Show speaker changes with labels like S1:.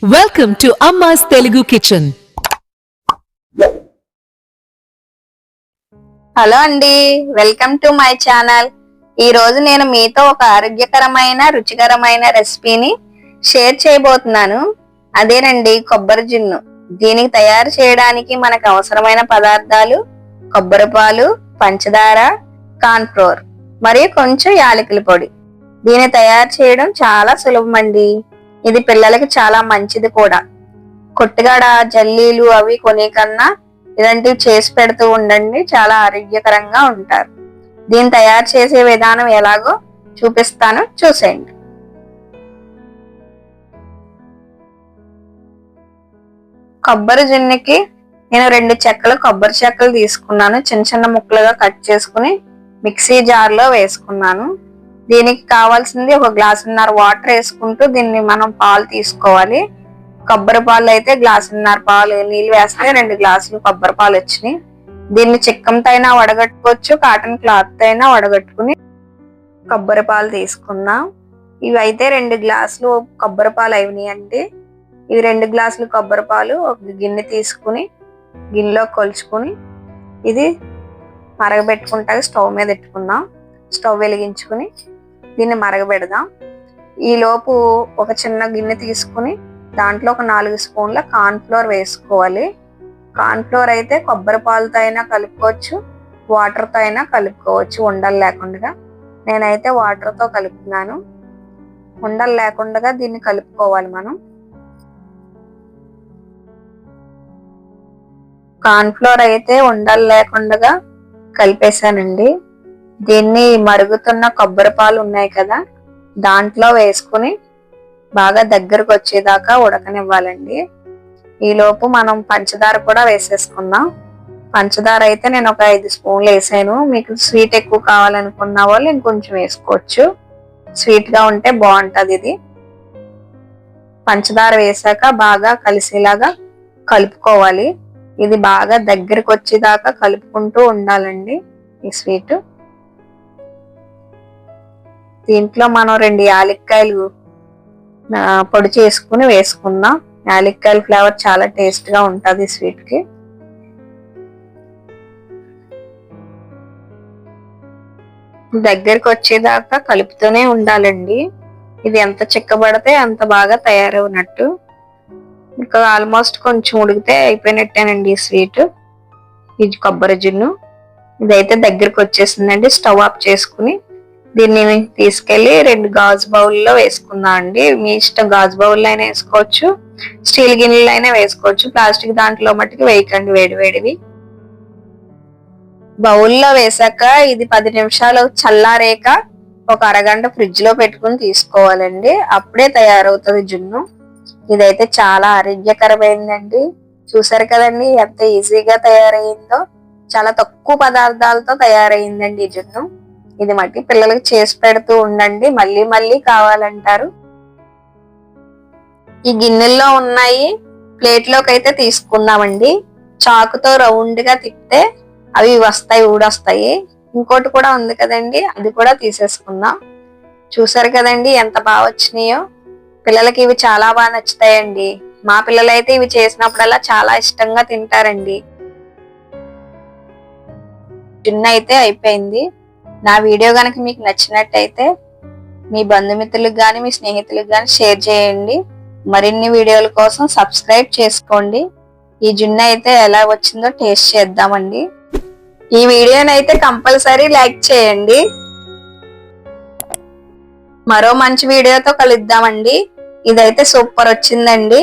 S1: Welcome to Amma's Telugu Kitchen.
S2: Hello అండి, welcome to my channel. ఈ రోజు నేను మీతో ఒక ఆరోగ్యకరమైన రుచికరమైన రెసిపీని షేర్ చేయబోతున్నాను. అదేనండి కొబ్బరి జున్ను. దీనికి తయారు చేయడానికి మనకు అవసరమైన పదార్థాలు కొబ్బరి పాలు, పంచదార, కార్న్ ఫ్లోర్ మరియు కొంచెం యాలకుల పొడి. దీన్ని తయారు చేయడం చాలా సులభం అండి. ఇది పిల్లలకి చాలా మంచిది కూడా. కొట్టుగాడ జల్లీలు అవి కొనే కన్నా ఇలాంటివి చేసి పెడుతూ ఉండండి, చాలా ఆరోగ్యకరంగా ఉంటారు. దీన్ని తయారు చేసే విధానం ఎలాగో చూపిస్తాను, చూసేయండి. కొబ్బరి జున్నుకి నేను 2 చెక్కలు కొబ్బరి చెక్కలు తీసుకున్నాను. చిన్న చిన్న ముక్కలుగా కట్ చేసుకుని మిక్సీ జార్లో వేసుకున్నాను. దీనికి కావాల్సింది 1 గ్లాసున్నర వాటర్ వేసుకుంటూ దీన్ని మనం పాలు తీసుకోవాలి. కొబ్బరి పాలు అయితే గ్లాసున్నర పాలు నీళ్ళు వేస్తే 2 గ్లాసులు కొబ్బరి పాలు వచ్చినాయి. దీన్ని చిక్కంతో అయినా వడగట్టుకోవచ్చు, కాటన్ క్లాత్ అయినా వడగట్టుకుని కొబ్బరి పాలు తీసుకుందాం. ఇవి అయితే 2 గ్లాసులు కొబ్బరి పాలు అయినాయండి. ఇవి 2 గ్లాసులు కొబ్బరి పాలు ఒక గిన్నె తీసుకుని గిన్నెలో కొలుచుకుని ఇది మరగబెట్టుకుంటా స్టవ్ మీద పెట్టుకుందాం. స్టవ్ వెలిగించుకుని దీన్ని మరగబెడదాం. ఈ లోపు ఒక చిన్న గిన్నె తీసుకుని దాంట్లో ఒక 4 స్పూన్ల కార్న్ ఫ్లోర్ వేసుకోవాలి. కార్న్ ఫ్లోర్ అయితే కొబ్బరి పాలతో అయినా కలుపుకోవచ్చు, వాటర్తో అయినా కలుపుకోవచ్చు ఉండలు లేకుండా. నేనైతే వాటర్తో కలుపుతున్నాను. ఉండలు లేకుండా దీన్ని కలుపుకోవాలి మనం. కార్న్ ఫ్లోర్ అయితే ఉండలు లేకుండా కలిపేశానండి. దీన్ని మరుగుతున్న కొబ్బరి పాలు ఉన్నాయి కదా, దాంట్లో వేసుకుని బాగా దగ్గరకు వచ్చేదాకా ఉడకనివ్వాలండి. ఈలోపు మనం పంచదార కూడా వేసేసుకుందాం. పంచదార అయితే నేను ఒక 5 స్పూన్లు వేసాను. మీకు స్వీట్ ఎక్కువ కావాలనుకున్న వాళ్ళు ఇంకొంచెం వేసుకోవచ్చు. స్వీట్ గా ఉంటే బాగుంటది. ఇది పంచదార వేసాక బాగా కలిసేలాగా కలుపుకోవాలి. ఇది బాగా దగ్గరకు వచ్చేదాకా కలుపుకుంటూ ఉండాలండి ఈ స్వీట్. దీంట్లో మనం 2 యాలక్కాయలు పొడి చేసుకుని వేసుకుందాం. యాలక్కాయల ఫ్లేవర్ చాలా టేస్ట్ గా ఉంటది స్వీట్ కి. దగ్గరికి వచ్చేదాకా కలుపుతూనే ఉండాలండి. ఇది ఎంత చిక్కబడితే అంత బాగా తయారవునట్టు. ఇంకా ఆల్మోస్ట్ కొంచెం ఉడికితే అయిపోయినట్టేనండి ఈ స్వీట్. ఇది కొబ్బరి జున్ను ఇదైతే దగ్గరికి వచ్చేసిందండి. స్టవ్ ఆఫ్ చేసుకుని దీన్ని తీసుకెళ్లి 2 గాజు బౌల్లో వేసుకుందాం అండి. మీ ఇష్టం, గాజు బౌల్లో అయినా వేసుకోవచ్చు, స్టీల్ గిన్నెలో అయినా వేసుకోవచ్చు. ప్లాస్టిక్ దాంట్లో మట్టుకు వేయకండి వేడివేడివి. బౌల్లో వేసాక ఇది 10 నిమిషాలు చల్లారేక ఒక అరగంట ఫ్రిడ్జ్ లో పెట్టుకుని తీసుకోవాలండి. అప్పుడే తయారవుతుంది జున్ను. ఇదైతే చాలా ఆరోగ్యకరమైందండి. చూసారు కదండి ఎంత ఈజీగా తయారయ్యిందో. చాలా తక్కువ పదార్థాలతో తయారయ్యిందండి ఈ జున్ను. ఇది మట్టి పిల్లలకి చేసి పెడుతూ ఉండండి, మళ్ళీ మళ్ళీ కావాలంటారు. ఈ గిన్నెల్లో ఉన్నాయి ప్లేట్ లోకి అయితే తీసుకుందామండి. చాకుతో రౌండ్ గా తిప్పితే అవి వస్తాయి, ఊడొస్తాయి. ఇంకోటి కూడా ఉంది కదండి, అది కూడా తీసేసుకుందాం. చూసారు కదండి ఎంత బాగా వచ్చినాయో. పిల్లలకి ఇవి చాలా బాగా నచ్చుతాయండి. మా పిల్లలైతే ఇవి చేసినప్పుడల్లా చాలా ఇష్టంగా తింటారండి. జున్ను అయితే అయిపోయింది. నా వీడియో కనుక మీకు నచ్చినట్టయితే మీ బంధుమిత్రులకు కానీ మీ స్నేహితులకు కానీ షేర్ చేయండి. మరిన్ని వీడియోల కోసం సబ్స్క్రైబ్ చేసుకోండి. ఈ జున్ను అయితే ఎలా వచ్చిందో టేస్ట్ చేద్దామండి. ఈ వీడియోని అయితే కంపల్సరీ లైక్ చేయండి. మరో మంచి వీడియోతో కలుద్దామండి. ఇదైతే సూపర్ వచ్చిందండి.